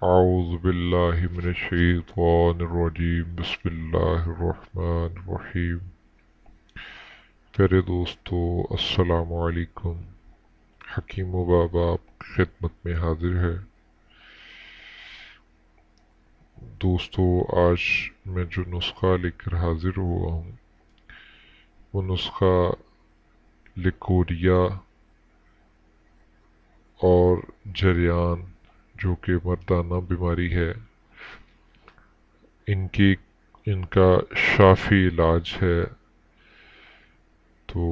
اعوذ باللہ من الشیطان الرجیم بسم اللہ الرحمن الرحیم۔ پیارے دوستو، السلام علیکم۔ حکیم و بابا آپ کی خدمت میں حاضر ہے۔ دوستو، آج میں جو نسخہ لے کر حاضر ہوا ہوں وہ نسخہ لیکوریا اور جریان جو کہ مردانہ بیماری ہے ان کا شافی علاج ہے۔ تو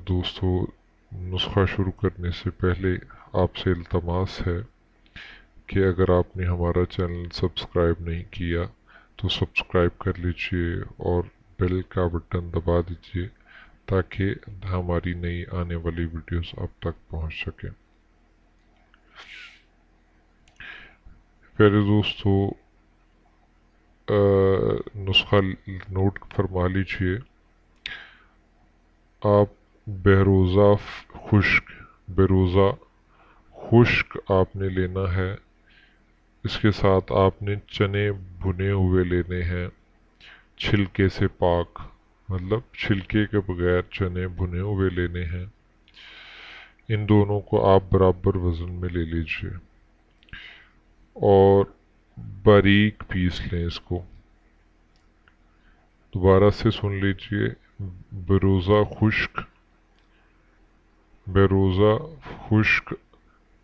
دوستو، نسخہ شروع کرنے سے پہلے آپ سے التماس ہے کہ اگر آپ نے ہمارا چینل سبسکرائب نہیں کیا تو سبسکرائب کر لیجئے اور بیل کا بٹن دبا دیجئے تاکہ ہماری نئی آنے والی ویڈیوز آپ تک پہنچ سکیں۔ پیارے دوستو، نسخہ نوٹ فرما لیجئے۔ آپ بہروزہ خشک آپ نے لینا ہے۔ اس کے ساتھ آپ نے چنے بھنے ہوئے لینے ہیں، چھلکے سے پاک، مطلب چھلکے کے بغیر چنے بھنے ہوئے لینے ہیں۔ ان دونوں کو آپ برابر وزن میں لے لیجئے اور باریک پیس لیں اس کو۔ دوبارہ سے سن لیجئے، بہروزہ خشک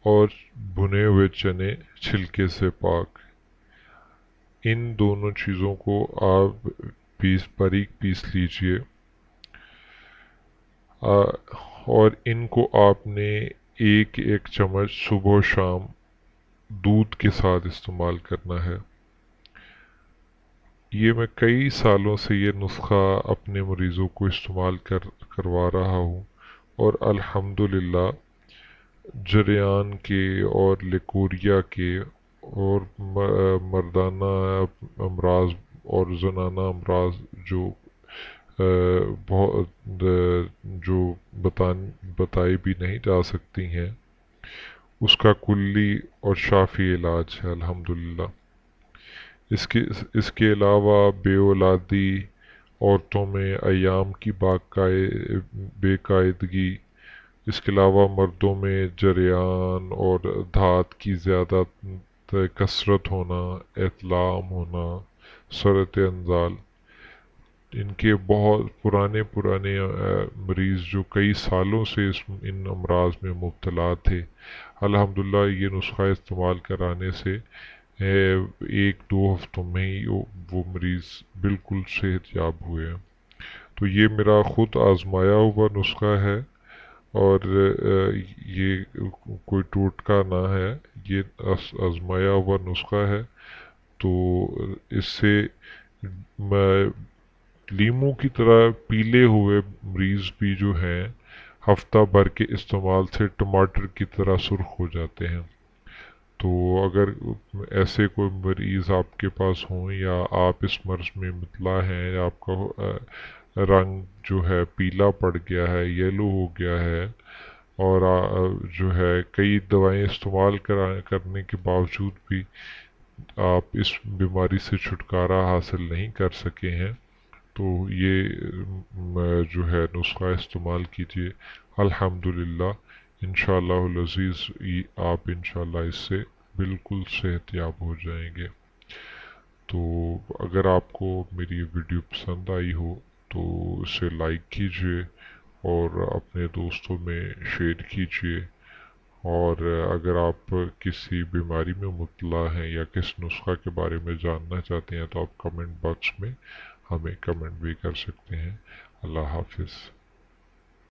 اور بھنے ہوئے چنے چھلکے سے پاک، ان دونوں چیزوں کو آپ باریک پیس لیجئے اور ان کو آپ نے ایک چمچ صبح و شام دودھ کے ساتھ استعمال کرنا ہے۔ یہ میں کئی سالوں سے یہ نسخہ اپنے مریضوں کو استعمال کروا رہا ہوں اور الحمدللہ جریان کے اور لیکوریا کے اور مردانہ امراض اور زنانہ امراض جو بتائی بھی نہیں جا سکتی ہیں، اس کا کلی اور شافی علاج ہے الحمدللہ۔ اس کے علاوہ بے اولادی، عورتوں میں ایام کی بے قاعدگی، اس کے علاوہ مردوں میں جریان اور دھات کی زیادہ کثرت ہونا، احتلام ہونا، سرط انزال، ان کے بہت پرانے مریض جو کئی سالوں سے ان امراض میں مبتلا تھے، الحمدللہ یہ نسخہ استعمال کرانے سے ایک دو ہفتوں میں ہی وہ مریض بالکل صحت یاب ہوئے ہیں۔ تو یہ میرا خود آزمایا ہوا نسخہ ہے اور یہ کوئی ٹوٹکا نہ ہے، یہ آزمایا ہوا نسخہ ہے۔ تو اس سے لیموں کی طرح پیلے ہوئے مریض بھی جو ہیں ہفتہ بھر کے استعمال سے ٹماٹر کی طرح سرخ ہو جاتے ہیں۔ تو اگر ایسے کوئی مریض آپ کے پاس ہوں یا آپ اس مرض میں مبتلا ہیں یا آپ کا رنگ جو ہے پیلا پڑ گیا ہے، یلو ہو گیا ہے اور جو ہے کئی دوائیں استعمال کرنے کے باوجود بھی آپ اس بیماری سے چھٹکارا حاصل نہیں کر سکے ہیں، تو یہ جو ہے نسخہ استعمال کیجئے۔ الحمدللہ انشاءاللہ العزیز آپ انشاءاللہ اس سے بالکل صحت یاب ہو جائیں گے۔ تو اگر آپ کو میری ویڈیو پسند آئی ہو تو اسے لائک کیجئے اور اپنے دوستوں میں شیئر کیجئے، اور اگر آپ کسی بیماری میں مبتلا ہیں یا کس نسخہ کے بارے میں جاننا چاہتے ہیں تو آپ کمنٹ باکس میں ہمیں کمنٹ بھی کر سکتے ہیں۔ اللہ حافظ۔